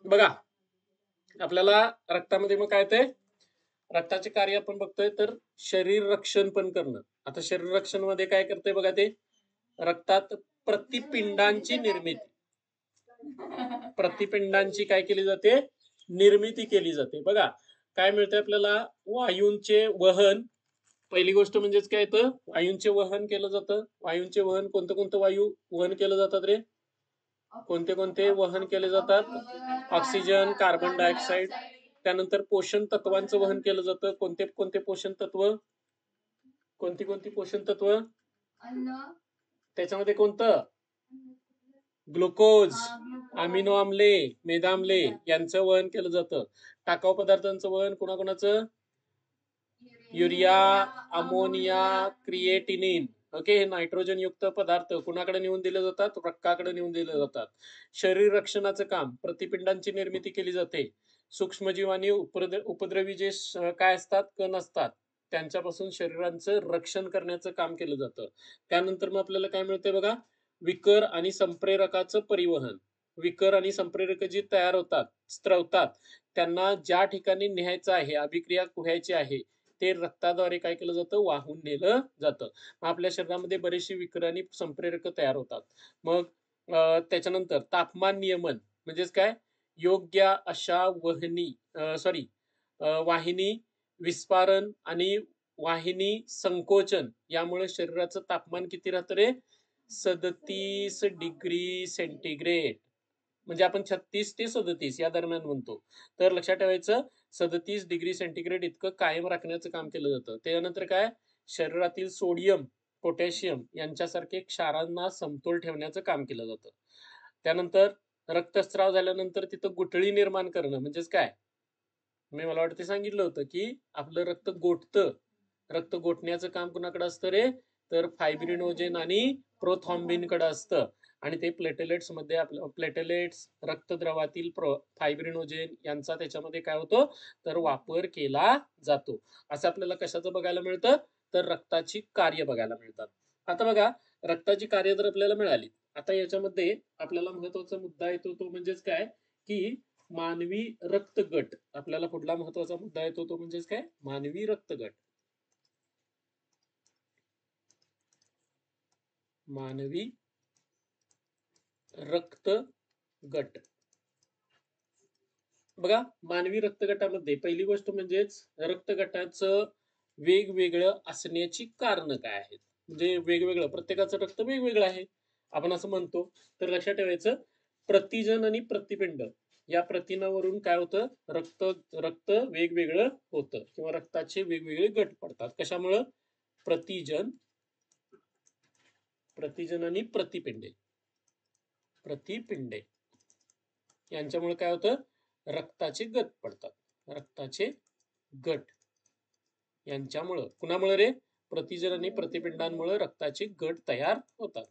बघा आपल्याला रक्तामध्ये मग काय ते रक्ताचे कार्य आपण बघतोय तर शरीर रक्षण पण करणं. आता शरीर रक्षण मध्ये काय करते बघा ते रक्तात प्रतिपिंडांची निर्मिती प्रतिपिंडांची काय केली जाते निर्मिती केली जाते. बघा काय मिळते आपल्याला वायूंचे वहन. पहिली गोष्ट म्हणजेच काय तर वायूंचे वहन केलं जातं. वायूंचे वहन कोणतं कोणतं वायू वहन केलं जातात रे कोणते कोणते वहन केले जातात ऑक्सिजन कार्बन डायऑक्साईड. त्यानंतर पोषण तत्वांचं वहन केलं जातं. कोणते कोणते पोषण तत्व कोणती कोणती पोषण तत्व त्याच्यामध्ये कोणतं ग्लुकोज अमिनो आम्ले मेदाम्ले यांचं वहन केलं जातं. टाकाऊ पदार्थांचं वहन कोणाकोणाचं युरिया अमोनिया क्रिएटिनिन ओके हे नायट्रोजन युक्त पदार्थ कुणाकडे नेऊन दिले जातात रक्ताकडे नेऊन दिले जातात. शरीर रक्षणाचं काम प्रतिपिंडांची निर्मिती केली जाते. सूक्ष्मजीव आणि उपद्रवी जे काय असतात कण असतात त्यांच्यापासून शरीरांचं रक्षण करण्याचं काम केलं जातं. त्यानंतर मग आपल्याला काय मिळते बघा विकर आणि संप्रेरकाचं परिवहन. विकर आणि संप्रेरक जी तयार होतात स्त्रवतात त्यांना ज्या ठिकाणी न्यायचं आहे अभिक्रिया व्हायची आहे ते रक्ताद्वारे काय केलं जातं वाहून नेलं जातं. मग आपल्या शरीरामध्ये बरेचशी विकर आणि संप्रेरक तयार होतात. मग त्याच्यानंतर तापमान नियमन म्हणजेच काय योग्य अशा वाहिनी विस्फारण आणि वाहिनी संकोचन यामुळे शरीराचं तापमान किती राहतं रे 37 डिग्री सेंटीग्रेड. म्हणजे आपण 36 ते 37 या दरम्यान म्हणतो. तर लक्षात ठेवायचं 37 डिग्री सेंटीग्रेड इतकं कायम राखण्याचं काम केलं जातं. त्यानंतर काय शरीरातील सोडियम पोटॅशियम यांच्यासारखे क्षारांना समतोल ठेवण्याचं काम केलं जातं. त्यानंतर रक्तस्राव झाल्यानंतर तिथं गुठळी निर्माण करणं म्हणजेच काय मी मला वाटतं सांगितलं होतं की आपलं रक्त गोठतं. रक्त गोठण्याचं काम कुणाकडे असतं रे तर फायब्रिनोजेन आणि प्रोथॉम्बिन कडे असतं. आणि ते प्लेटेलेट्स मध्ये आपलं प्लेटेलेट्स रक्तद्रवातील फायब्रिनोजेन यांचा त्याच्यामध्ये काय होतो तर वापर केला जातो. असं आपल्याला कशाचं बघायला मिळतं तर रक्ताची कार्य बघायला मिळतात. आता बघा रक्ताची कार्य जर आपल्याला मिळाली आता याच्यामध्ये आपल्याला महत्वाचा मुद्दा येतो तो म्हणजेच काय की मानवी रक्तगट. आपल्याला पुढला महत्वाचा मुद्दा येतो तो म्हणजेच काय मानवी रक्तगट. मानवी रक्तगट. बघा मानवी रक्तगटामध्ये पहिली गोष्ट म्हणजेच रक्तगटाचं वेगवेगळं असण्याची कारण काय आहेत. म्हणजे वेगवेगळं प्रत्येकाचं रक्त वेगवेगळं आहे आपण असं म्हणतो. तर लक्षात ठेवायचं प्रतिजन आणि प्रतिपिंड या प्रथिनावरून काय होतं रक्त वेगवेगळं होतं किंवा रक्ताचे वेगवेगळे गट पडतात. कशामुळं प्रतिजन आणि प्रतिपिंडे यांच्यामुळे काय होतं रक्ताचे गट पडतात. रक्ताचे गट यांच्यामुळं कुणामुळे रे प्रतिजन आणि प्रतिपिंडांमुळे रक्ताचे गट तयार होतात.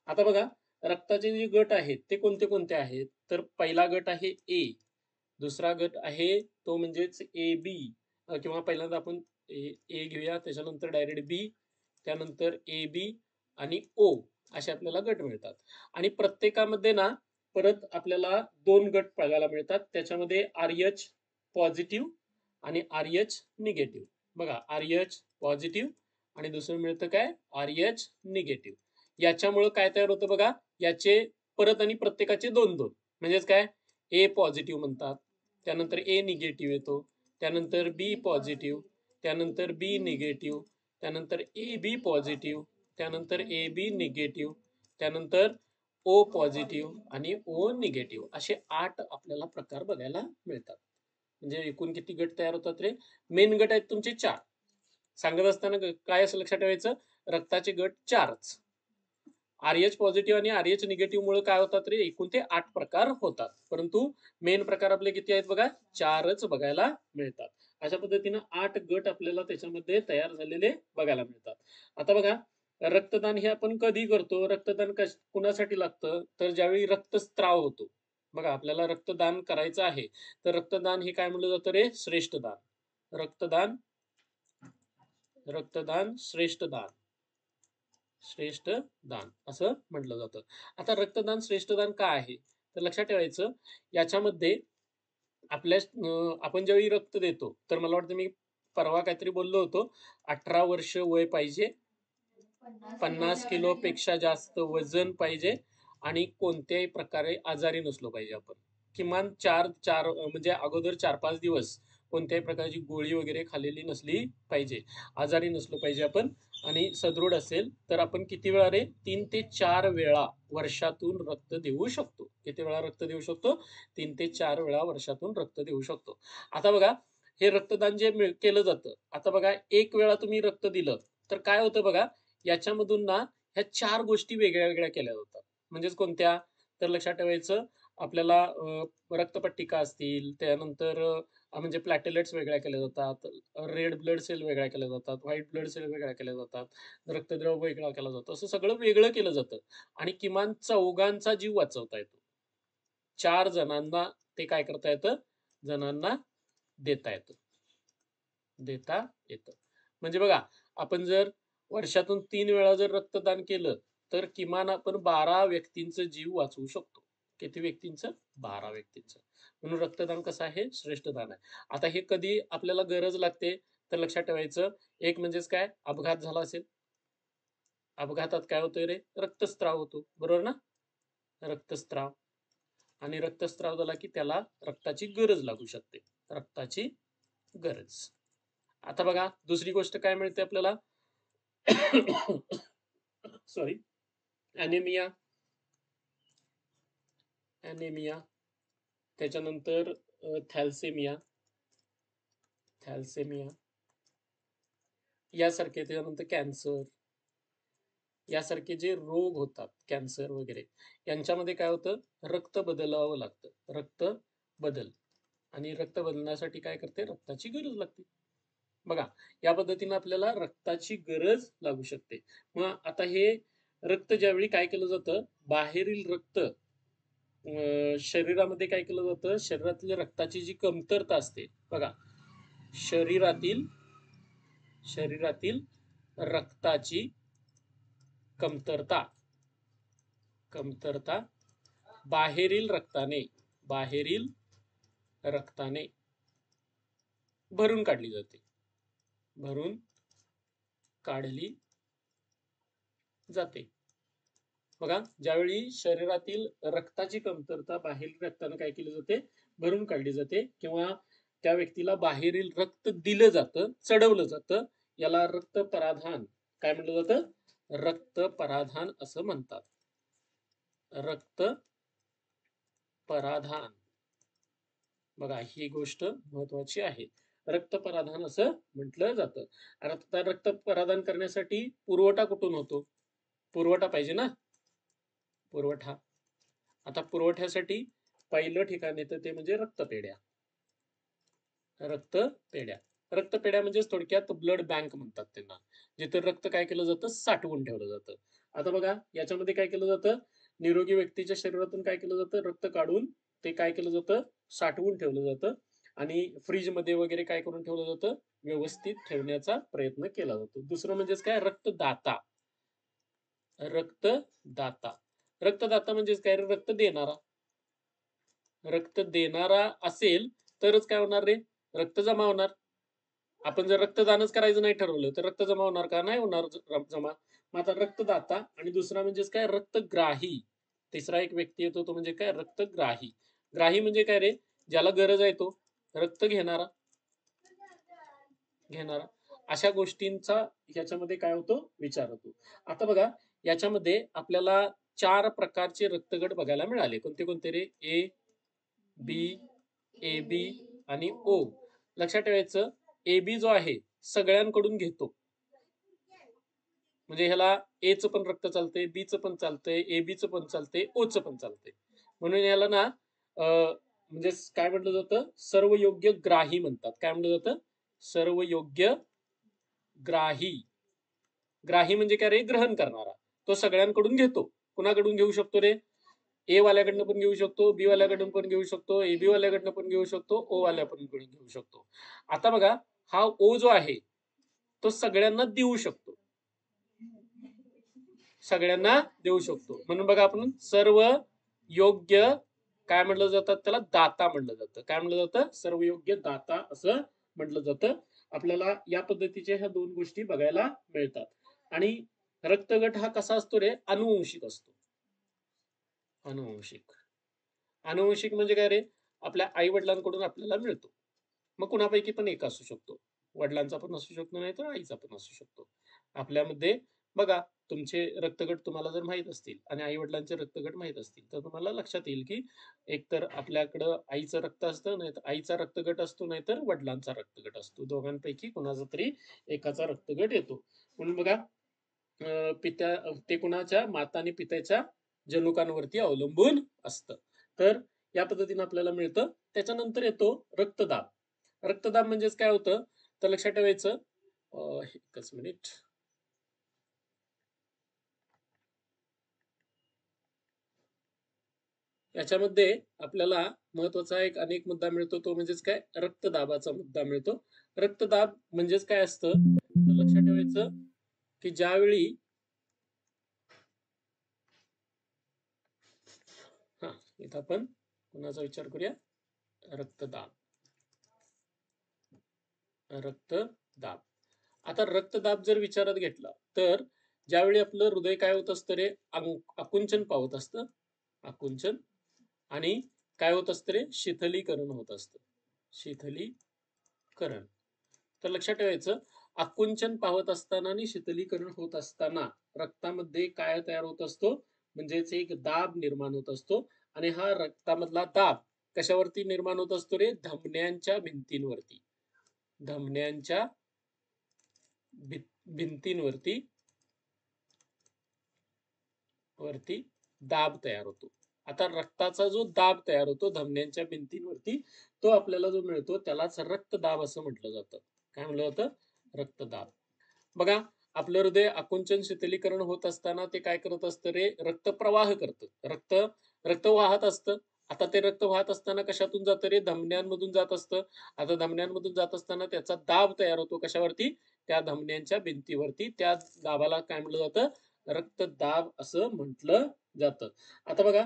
आता बघा रक्ताचे जे गट आहेत ते कोणते कोणते आहेत तर पहिला गट आहे ए. दुसरा गट आहे तो म्हणजेच ए बी किंवा पहिल्यांदा आपण ए घेऊया त्याच्यानंतर डायरेक्ट बी त्यानंतर ए बी आणि ओ असे आपल्याला गट मिळतात. आणि प्रत्येकामध्ये ना परत आपल्याला दोन गट बघायला मिळतात. त्याच्यामध्ये RH पॉझिटिव्ह आणि RH निगेटिव्ह. बघा RH पॉझिटिव्ह आणि दुसरं मिळतं काय RH निगेटिव्ह. याच्यामुळे काय तयार होतं बघा याचे परत आणि प्रत्येकाचे दोन दोन म्हणजेच काय ए पॉझिटिव्ह म्हणतात त्यानंतर ए निगेटिव्ह येतो त्यानंतर बी पॉझिटिव्ह त्यानंतर बी निगेटिव्ह त्यानंतर ए बी पॉझिटिव्ह त्यानंतर ए बी निगेटिव्ह त्यानंतर ओ पॉझिटिव्ह आणि ओ निगेटिव्ह असे 8 आपल्याला प्रकार बघायला मिळतात. म्हणजे एकूण किती गट तयार होतात रे मेन गट आहेत तुमचे 4. सांगत असताना काय असं लक्षात ठेवायचं रक्ताचे गट 4च. RH पॉझिटिव्ह आणि RH निगेटिव्ह मुळे काय होतात रे एकूण ते 8 प्रकार होतात. परंतु मेन प्रकार आपले किती आहेत बघा 4च बघायला मिळतात. अशा पद्धतीनं 8 गट आपल्याला त्याच्यामध्ये तयार झालेले बघायला मिळतात. आता बघा रक्तदान हे आपण कधी करतो रक्तदान कुणासाठी लागतं तर ज्यावेळी रक्तस्त्राव होतो. बघा आपल्याला रक्तदान करायचं आहे तर रक्तदान हे काय म्हणलं जातं रे श्रेष्ठ दान. रक्तदान श्रेष्ठ दान श्रेष्ठ दान असं म्हटलं जातं. आता रक्तदान श्रेष्ठदान का आहे तर लक्षात ठेवायचं याच्यामध्ये आपल्या आपण ज्यावेळी रक्त देतो तर मला वाटतं मी परवा काहीतरी बोललो होतो 18 वर्ष वय पाहिजे, 50 किलोपेक्षा जास्त वजन पाहिजे आणि कोणत्याही प्रकारे आजारी नसलो पाहिजे आपण. किमान चार चार म्हणजे अगोदर 4-5 दिवस कोणत्याही प्रकारची गोळी वगैरे खाल्लेली नसली पाहिजे, आजारी नसलो पाहिजे आपण. आणि सदृढ असेल तर आपण किती वेळा रे 3 ते 4 वेळा वर्षातून रक्त देऊ शकतो. किती वेळा रक्त देऊ शकतो? 3 ते 4 वेळा वर्षातून रक्त देऊ शकतो. आता बघा हे रक्तदान जे केलं जातं, आता बघा एक वेळा तुम्ही रक्त दिलं तर काय होतं बघा, याच्यामधून ना ह्या 4 गोष्टी वेगळ्या वेगळ्या केल्या जातात. म्हणजेच कोणत्या? तर लक्षात ठेवायचं आपल्याला रक्तपट्टिका असतील, त्यानंतर म्हणजे प्लॅटेलेट्स वेगळ्या केल्या जातात, रेड ब्लड सेल वेगळ्या केल्या जातात, व्हाईट ब्लड सेल वेगळ्या केल्या जातात, रक्तद्रव वेगळा केला जातो. असं सगळं वेगळं केलं जातं आणि किमान 4 जीव वाचवता येतो. 4 जणांना ते काय करता येतं? जणांना देता येतं. देता येतं. म्हणजे बघा आपण जर वर्षातून 3 वेळा जर रक्तदान केलं तर किमान आपण 12 व्यक्तींचा जीव वाचवू शकतो. किती व्यक्तींचं? 12 व्यक्तींचं. म्हणून रक्तदान कसं आहे? श्रेष्ठ दान आहे. आता हे कधी आपल्याला गरज लागते तर लक्षात ठेवायचं एक म्हणजेच काय? अपघात झाला असेल. अपघातात काय होतंय रे? रक्तस्राव होतो. बरोबर ना? रक्तस्राव. आणि रक्तस्राव झाला की त्याला रक्ताची गरज लागू शकते. रक्ताची गरज. आता बघा दुसरी गोष्ट काय मिळते आपल्याला? Sorry, anaemia. ॲनेमिया त्याच्यानंतर थॅल्सेमिया. थॅल्सेमिया यासारखे, त्याच्यानंतर कॅन्सर यासारखे जे रोग होतात, कॅन्सर वगैरे, यांच्यामध्ये काय होतं? रक्त बदलावं लागतं. रक्त बदल. आणि रक्त बदलण्यासाठी काय करते? रक्ताची गरज लागते. बघा या पद्धतीने आपल्याला रक्ताची गरज लागू शकते. मग आता हे रक्त ज्यावेळी काय केलं जातं? बाहेरील रक्त शरीरामध्ये काय केलं जातं? शरीरातल्या रक्ताची जी कमतरता असते बघा, शरीरातील रक्ताची कमतरता बाहेरील रक्ताने भरून काढली जाते. भरून काढली जाते. बघा ज्यावेळी शरीरातील रक्ताची कमतरता बाहेरील रक्ताने काय केली जाते? भरून काढली जाते किंवा त्या व्यक्तीला बाहेरील रक्त दिलं जातं, चढवलं जातं, याला रक्त पराधान काय म्हटलं जातं? रक्त पराधान असं म्हणतात. रक्त पराधान. बघा ही गोष्ट महत्वाची आहे. रक्त पराधान असं म्हटलं जातं. आता रक्त पराधान करण्यासाठी पुरवठा कुठून होतो? पुरवठा पाहिजे ना? पुरवठा. आता पुरवठ्यासाठी पहिलं ठिकाण येतं ते म्हणजे रक्तपेढ्या. रक्तपेढ्या म्हणजे थोडक्यात ब्लड बँक म्हणतात त्यांना, जिथे रक्त काय केलं जातं? साठवून ठेवलं जातं. आता बघा याच्यामध्ये काय केलं जातं? निरोगी व्यक्तीच्या शरीरातून काय केलं जातं? रक्त काढून ते काय केलं जातं? साठवून ठेवलं जातं आणि फ्रीज मध्ये वगैरे काय करून ठेवलं जातं? व्यवस्थित ठेवण्याचा प्रयत्न केला जातो. दुसरं म्हणजेच काय? रक्तदाता. रक्तदाता म्हणजेच काय? रक्त देणारा. रक्त देणारा असेल तरच काय होणार रे? रक्त जमा होणार. आपण जर रक्तदानच करायचं नाही ठरवलं तर रक्त जमा होणार का? नाही होणार जमा. मग आता रक्तदाता आणि दुसरा म्हणजेच काय? रक्तग्राही. तिसरा एक व्यक्ती येतो तो म्हणजे काय? रक्तग्राही. ग्राही म्हणजे काय रे? ज्याला गरज आहे तो. रक्त घेणारा. अशा गोष्टींचा याच्यामध्ये काय होतो? विचार होतो. आता बघा याच्यामध्ये आपल्याला 4 प्रकारचे रक्तगट बघायला मिळाले. कोणते कोणते रे? ए, बी, ए बी आणि ओ. लक्षात ठेवायचं ए बी जो आहे सगळ्यांकडून घेतो. म्हणजे ह्याला ए चं पण रक्त चालतंय, बी चं पण चालतंय, ए बी चं पण चालतंय, ओ चं पण चालतंय. म्हणून याला ना म्हणजे काय म्हटलं जातं? सर्व योग्य ग्राही म्हणतात. काय म्हटलं जातं? सर्व योग्य ग्राही. ग्राही म्हणजे काय रे? ग्रहण करणारा. तो सगळ्यांकडून घेतो. कुणाकडून घेऊ शकतो रे? ए वाल्याकडनं पण घेऊ शकतो, बी वाल्याकडून पण घेऊ शकतो, ए बी वाल्याकडनं पण घेऊ शकतो, ओ वाल्याकडून पण घेऊ शकतो. आता बघा हा ओ जो आहे तो सगळ्यांना देऊ शकतो. सगळ्यांना देऊ शकतो. म्हणून बघा आपण सर्व योग्य काय म्हटलं जातात, त्याला दाता म्हटलं जातं. काय म्हटलं जातं? सर्व योग्य दाता असं म्हटलं जातं. आपल्याला या पद्धतीच्या ह्या दोन गोष्टी बघायला मिळतात. आणि रक्तगट हा कसा असतो रे? अनुवंशिक असतो. अनुवंशिक. अनुवंशिक म्हणजे काय रे? आपल्या आई वडिलांकडून आपल्याला मिळतो. मग कुणापैकी पण एक असू शकतो. वडिलांचा पण असू शकतो, नाही तर आईचा पण असू शकतो. आपल्यामध्ये बघा, तुमचे रक्तगट तुम्हाला जर माहित असतील आणि आई वडिलांचे रक्तगट माहित असतील, तर तुम्हाला लक्षात येईल की एकतर आपल्याकडं आईचं रक्त असतं, नाही तर आईचा रक्तगट असतो, नाहीतर वडिलांचा रक्तगट असतो. दोघांपैकी कुणाचा तरी एकाचा रक्तगट येतो. म्हणून बघा, पित्या ते कुणाच्या माता आणि पित्याच्या जनुकांवरती अवलंबून असतं. तर या पद्धतीने आपल्याला मिळतं. त्याच्यानंतर येतो रक्तदाब. रक्तदाब म्हणजेच काय होतं, तर लक्षात ठेवायचं. एकच मिनिट. याच्यामध्ये आपल्याला महत्वाचा एक अनेक मुद्दा मिळतो, तो म्हणजेच काय, रक्तदाबाचा मुद्दा मिळतो. रक्तदाब म्हणजेच काय असतं, तर लक्षात ठेवायचं की ज्यावेळी हा इथं आपण कुणाचा विचार करूया, रक्तदाब. रक्तदाब. आता रक्तदाब जर विचारात घेतला, तर ज्यावेळी आपलं हृदय काय होत असतं रे, आकुंचन पावत असतं. आकुंचन. आणि काय होत असतं रे, शिथिलीकरण होत असतं. शिथिलीकरण. तर लक्षात ठेवायचं, आकुंचन पावत असताना आणि शिथिलीकरण होत असताना रक्तामध्ये काय तयार होत असतो, म्हणजेच एक दाब निर्माण होत असतो. आणि हा रक्तामधला दाब कशावरती निर्माण होत असतो रे, धमन्यांच्या भिंतींवरती. धमन्यांच्या भिंतींवरती दाब तयार होतो. आता रक्ताचा जो दाब तयार होतो धमन्यांच्या भिंतींवरती, तो आपल्याला जो मिळतो त्यालाच रक्तदाब असं म्हटलं जातं. काय म्हटलं जातं? रक्तदाब. बघा, आपलं हृदय आकुंचन शिथिलीकरण होत असताना ते काय करत असतं रे, रक्तप्रवाह करतं. रक्त वाहत असतं. आता ते रक्त वाहत असताना कशातून जातं रे, धमन्यांमधून जात असतं. आता धमन्यांमधून जात असताना त्याचा दाब तयार होतो. कशावरती? त्या धमन्यांच्या भिंतीवरती. त्या दाबाला काय म्हटलं जातं? रक्तदाब असं म्हटलं जातं. आता बघा,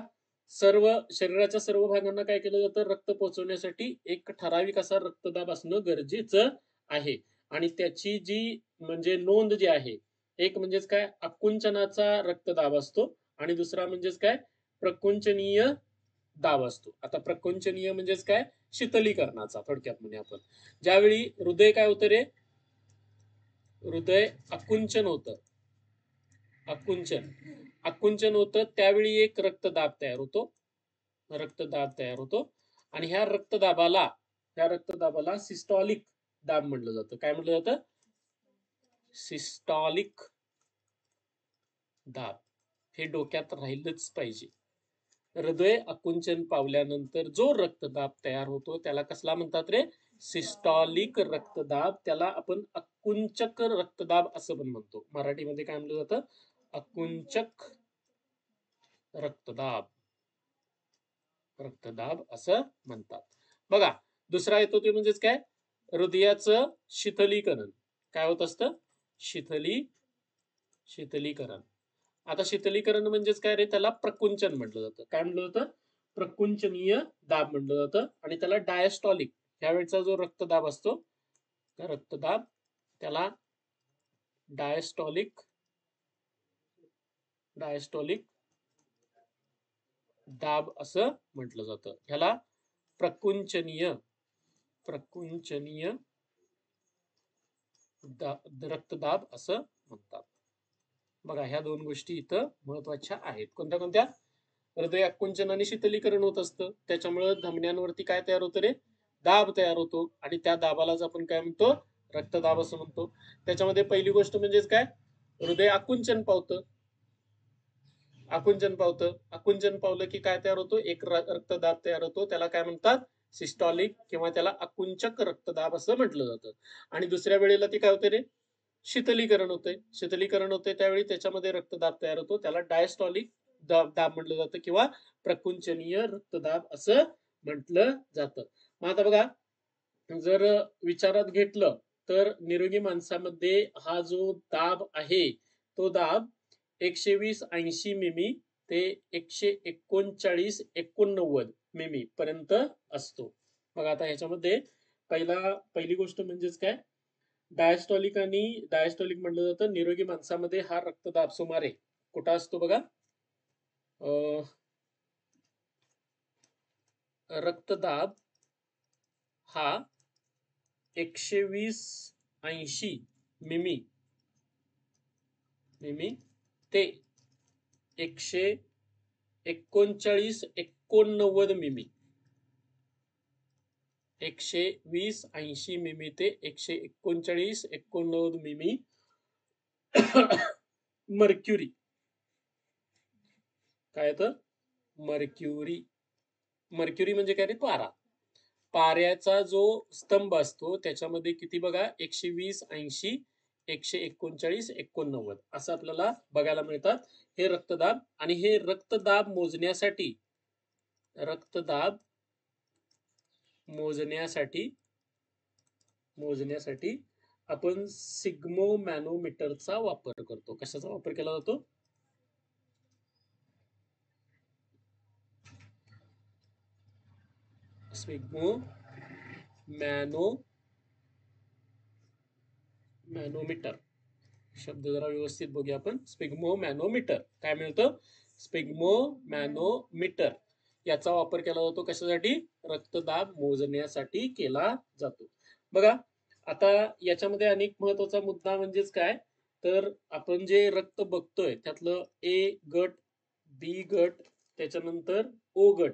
शरीराच्या सर्व भागांना काय केलं जातं, रक्त पोहोचवण्यासाठी एक ठराविक असा रक्तदाब असणं गरजेचं आहे. आणि त्याची जी म्हणजे नोंद जी आहे, एक म्हणजेच काय, आकुंचनाचा रक्तदाब असतो आणि दुसरा म्हणजेच काय, प्रकुंचनीय दाब असतो. आता प्रकुंचनीय म्हणजेच काय, शीतलीकरणाचा थोडक्यात म्हणजे आपण. ज्यावेळी हृदय काय होतं रे, हृदय आकुंचन होतं. आकुंचन होतं त्यावेळी एक रक्तदाब तयार होतो. रक्तदाब तयार होतो. आणि ह्या रक्तदाबाला सिस्टॉलिक दाब म्हटलं जातं. काय म्हटलं जातं? सिस्टॉलिक दाब. हे डोक्यात राहिलंच पाहिजे. हृदय आकुंचन पावल्यानंतर जो रक्तदाब तयार होतो त्याला कसला म्हणतात रे, सिस्टॉलिक रक्तदाब. त्याला आपण आकुंचक रक्तदाब असं पण म्हणतो. मराठीमध्ये काय म्हटलं जातं? आकुंचक रक्तदाब. रक्तदाब असं म्हणतात. बघा, दुसरा येतो ते म्हणजेच काय, हृदयाचं शिथिलीकरण. काय होत असतं? शिथिलीकरण. आता शिथिलीकरण म्हणजेच काय रे, त्याला प्रकुंचन म्हटलं जातं. काय म्हटलं जातं? प्रकुंचनीय दाब म्हटलं जातं. आणि त्याला डायस्टॉलिक, ह्यावेळचा जो रक्तदाब असतो, त्या रक्तदाब त्याला डायस्टॉलिक दाब असं म्हटलं जातं. ह्याला प्रकुंचनीय रक्तदाब असं म्हणतात. बघा, ह्या दोन गोष्टी इथं महत्वाच्या आहेत. कोणत्या कोणत्या? हृदय आकुंचन आणि शिथिलीकरण होत असतं, त्याच्यामुळे धमन्यांवरती काय तयार होतं रे, दाब तयार होतो. आणि त्या दाबालाच आपण काय म्हणतो? रक्तदाब असं म्हणतो. त्याच्यामध्ये पहिली गोष्ट म्हणजेच काय, हृदय आकुंचन पावतं. आकुंचन पावलं की काय तयार होतो? एक रक्तदाब तयार होतो. त्याला काय म्हणतात? सिस्टॉलिक किंवा त्याला आकुंचक रक्तदाब असं म्हटलं जातं. आणि दुसऱ्या वेळेला ती काय होते रे, शीतलीकरण होते त्यावेळी त्याच्यामध्ये रक्तदाब तयार होतो. त्याला डायस्टॉलिक दाब म्हटलं जातं किंवा प्रकुंचनीय रक्तदाब असं म्हटलं जातं. मग आता बघा, जर विचारात घेतलं तर निरोगी माणसामध्ये हा जो दाब आहे, तो दाब 120 80 मिमी ते 139 89 मिमी पर्यंत असतो. बघा आता ह्याच्यामध्ये पहिली गोष्ट म्हणजेच काय, डायस्टॉलिक आणि डायस्टॉलिक म्हटलं जातं. निरोगी माणसामध्ये हा रक्तदाब सुमारे कुठं असतो बघा, रक्तदाब हा 120 80 मिमी ते 139 89 मिमी, 120 80 मिमी ते 139 89 मिमी मर्क्युरी. काय तर मर्क्युरी, मर्क्युरी म्हणजे काय रे, पारा. पाऱ्याचा जो स्तंभ असतो त्याच्यामध्ये किती बघा, 120 80 139 89 असं आपल्याला बघायला मिळतात हे रक्तदाब. आणि हे रक्तदाब मोजण्यासाठी आपण सिग्मो मॅनोमीटरचा वापर करतो. कशाचा वापर केला जातो? स्पिग्मो मॅनोमीटर. शब्द जरा व्यवस्थित बघूया आपण. स्पिग्मो मॅनोमीटर काय मिळतं? स्पिग्मो मॅनोमीटर याचा वापर केला जातो. कशासाठी? रक्तदाब मोजण्यासाठी केला जातो. बघा आता याच्यामध्ये अनेक महत्वाचा मुद्दा म्हणजेच काय, तर आपण जे रक्त बघतोय त्यातलं ए गट, बी गट, त्याच्यानंतर ओ गट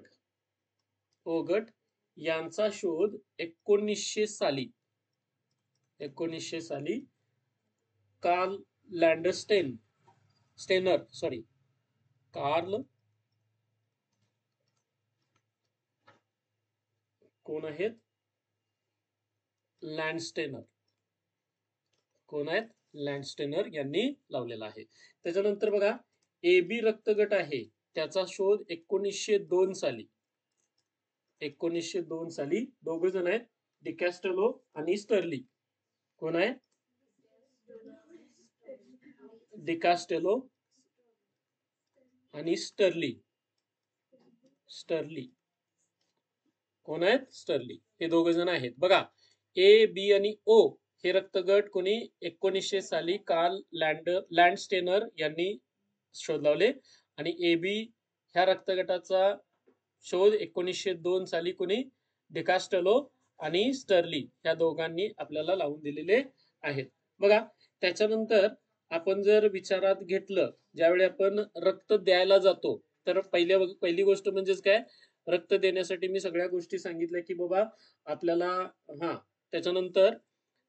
यांचा शोध 1900 साली कार्ल कोण आहेत? लँडस्टेनर यांनी लावलेला आहे. त्याच्यानंतर बघा ए बी रक्तगट आहे त्याचा शोध 1902 साली दोघ जण आहेत, डिकॅस्टेलो आणि स्टर्ली. कोण आहे? डिकॅस्टेलो आणि स्टर्ली. कोण आहेत? स्टर्ली. हे दोघ जण आहेत. बघा ए बी आणि ओ हे रक्तगट कोणी 1900 साली कार्ल लँडस्टेनर यांनी शोध लावले. आणि ए बी ह्या रक्तगटाचा शोध 1902 साली कोणी, डिकॅस्टेलो आणि स्टर्ली ह्या दोघांनी आपल्याला लावून दिलेले आहेत. बघा त्याच्यानंतर आपण जर विचारात घेतलं, ज्यावेळी आपण रक्त द्यायला जातो तर पहिली गोष्ट म्हणजेच काय, रक्त देण्यासाठी मी सगळ्या गोष्टी सांगितल्या की बाबा आपल्याला त्याच्यानंतर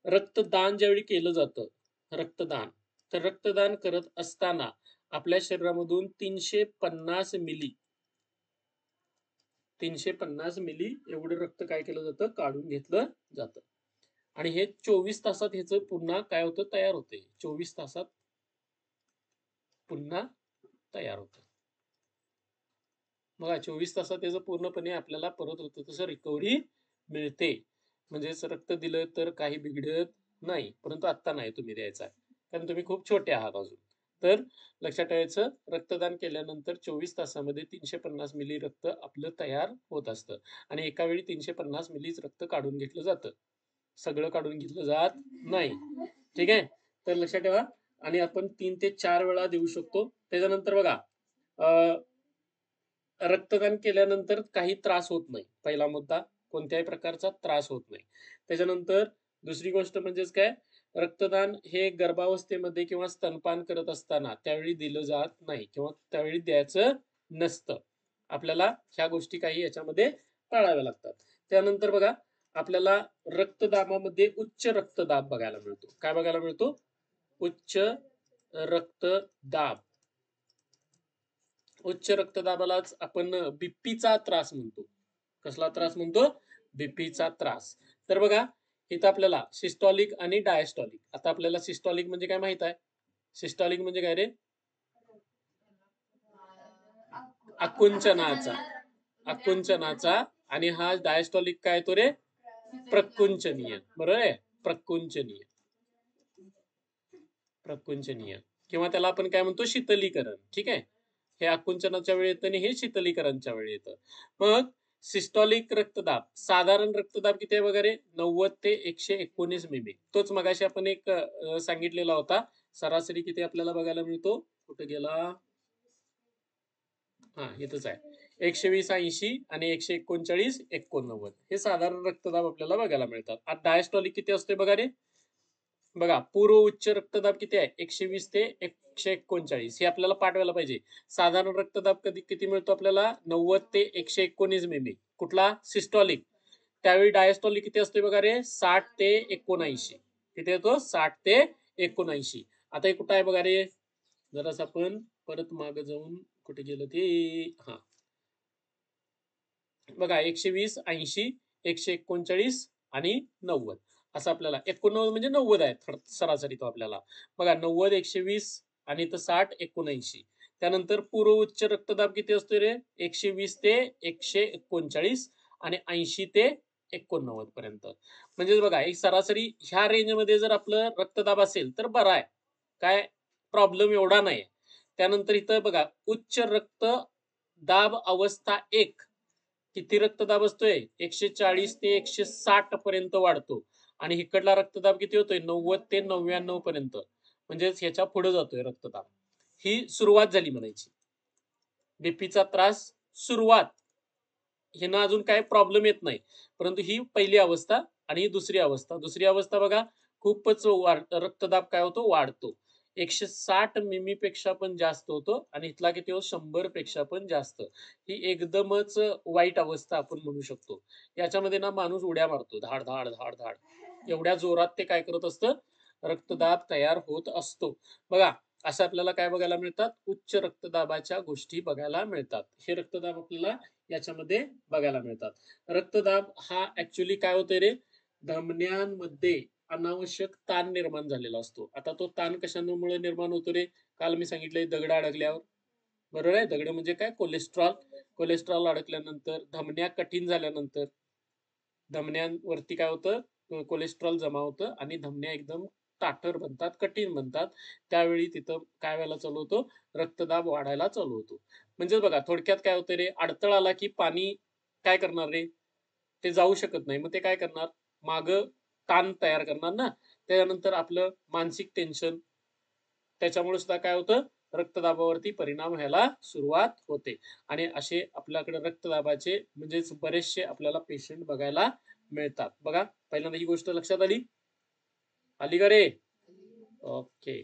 रक्तदान ज्यावेळी केलं जातं, तर रक्तदान करत असताना आपल्या शरीरामधून 350 मिली एवढं रक्त काय केलं जातं, काढून घेतलं जातं. आणि हे 24 तासात ह्याचं पुन्हा काय होतं, तयार होते. 24 तासात पुन्हा तयार होतं. बघा 24 तासात त्याचं पूर्णपणे आपल्याला परत होतं तसं रिकव्हरी मिळते. म्हणजेच रक्त दिलं तर काही बिघडत नाही, परंतु आत्ता नाही तुम्ही द्यायचा, कारण तुम्ही खूप छोटे आहात अजून. तर लक्षात ठेवायचं, रक्तदान केल्यानंतर 24 तासामध्ये 350 मिली रक्त आपलं तयार होत असतं. आणि एका वेळी 350 मिलीच रक्त काढून घेतलं जातं, सगळं काढून घेतलं जात नाही. ठीक आहे, तर लक्षात ठेवा. आणि आपण 3 ते 4 वेळा देऊ शकतो. त्याच्यानंतर बघा रक्तदान केल्यानंतर काही त्रास होत नाही. पहिला मुद्दा, कोणत्याही प्रकारचा त्रास होत नाही. त्याच्यानंतर दुसरी गोष्ट म्हणजेच काय, रक्तदान हे गर्भावस्थेमध्ये किंवा स्तनपान करत असताना त्यावेळी दिलं जात नाही किंवा त्यावेळी द्यायचं नसतं. आपल्याला ह्या गोष्टी काही याच्यामध्ये टाळाव्या लागतात. त्यानंतर बघा आपल्याला रक्तदाबामध्ये उच्च रक्तदाब बघायला मिळतो. काय बघायला मिळतो? उच्च रक्तदाब. उच्च रक्तदाबालाच आपण बीपीचा त्रास म्हणतो. कसला त्रास म्हणतो? बीपीचा त्रास. तर बघा इथं आपल्याला सिस्टॉलिक आणि डायस्टॉलिक. आता आपल्याला सिस्टॉलिक म्हणजे काय माहित आहे? सिस्टॉलिक म्हणजे काय रे? आकुंचनाचा. आणि हा डायस्टॉलिक काय तो रे? प्रकुंचनीय. बरोबर आहे, प्रकुंचनीय. किंवा त्याला आपण काय म्हणतो शीतलीकरण. ठीक आहे, हे आकुंचनाच्या वेळी येतं आणि हे शीतलीकरणच्या वेळी येतं. मग सिस्टॉलिक रक्तदाब, साधारण रक्तदाब किती आहे वगैरे 90 ते 119 मिमी. तोच मगाशी आपण एक सांगितलेला होता. सरासरी किती आपल्याला बघायला मिळतो, कुठे गेला, हा इथंच आहे, 120 80 आणि 139 89 हे साधारण रक्तदाब आपल्याला बघायला मिळतात. आता डायस्टॉलिक किती असते बघा रे, बघा पूर्व उच्च रक्तदाब किती आहे 120 ते 139 हे आपल्याला पाठवायला पाहिजे. साधारण रक्तदाब कधी किती मिळतो आपल्याला 90 ते 119 मिमी. कुठला सिस्टॉलिक. त्यावेळी डायस्टॉलिक किती असते बघा रे 60 ते 79. किती येतो 60 ते 79. आता हे कुठं आहे बघा रे, जरास आपण परत मागे जाऊन कुठे गेलं ते, हा बघा 120 80 139 आणि 90 असं आपल्याला 89 म्हणजे 90 आहे सरासरी तो आपल्याला बघा 90 120 आणि इथं 60 79. त्यानंतर पूर्व उच्च रक्तदाब किती असतो रे 120 ते 139 आणि 80 ते 89 पर्यंत. म्हणजे बघा एक सरासरी ह्या रेंजमध्ये जर आपलं रक्तदाब असेल तर बरं आहे, काय प्रॉब्लेम एवढा नाही. त्यानंतर इथं बघा उच्च रक्तदाब अवस्था 1 किती रक्तदाब असतोय 140 ते 160 पर्यंत वाढतो आणि इकडला रक्तदाब किती होतोय 90 ते 99 पर्यंत, म्हणजेच ह्याच्या पुढे जातोय रक्तदाब. ही सुरुवात झाली म्हणायची बीपीचा त्रास, सुरुवात, ह्यांना अजून काय प्रॉब्लेम येत नाही, परंतु ही पहिली अवस्था आणि ही दुसरी अवस्था. दुसरी अवस्था बघा खूपच रक्तदाब काय होतो वाढतो, 160 मिमी पेक्षा पण जास्त होतो आणि इथला किती हो 100 पेक्षा पण जास्त. ही एकदमच वाईट अवस्था आपण म्हणू शकतो. याच्यामध्ये ना माणूस उड्या मारतो धाड धाड धाड धाड, एवढ्या जोरात ते काय करत असतं रक्तदाब तयार होत असतो. बघा असं आपल्याला काय बघायला मिळतात, उच्च रक्तदाबाच्या गोष्टी बघायला मिळतात. हे रक्तदाब आपल्याला याच्यामध्ये बघायला मिळतात. रक्तदाब हा ऍक्च्युली काय होतंय रे, धमन्यांमध्ये अनावश्यक ताण निर्माण झालेला असतो. आता तो ताण कशामुळे निर्माण होतो रे, काल मी सांगितलंय दगड अडकल्यावर, बरोबर आहे. दगड म्हणजे काय कोलेस्ट्रॉल, कोलेस्ट्रॉल अडकल्यानंतर धमन्या कठीण झाल्यानंतर धमन्यांवरती काय होतं कोलेस्ट्रॉल जमा होतं आणि धमन्या एकदम ताठर बनतात कठीण बनतात. त्यावेळी तिथं काय व्हायला चालू होतो रक्तदाब वाढायला चालू होतो. म्हणजे बघा थोडक्यात काय होतं रे, अडथळा आला की पाणी काय करणार रे, ते जाऊ शकत नाही, मग ते काय करणार माग ताण तयार करणार ना. त्यानंतर आपलं मानसिक टेन्शन, त्याच्यामुळे सुद्धा काय होतं रक्तदाबावरती परिणाम व्हायला सुरुवात होते. आणि असे आपल्याकडे रक्तदाबाचे म्हणजेच बरेचसे आपल्याला पेशंट बघायला मिळतात. बघा पहिल्यांदा ही गोष्ट लक्षात आली, आली का रे? ओके.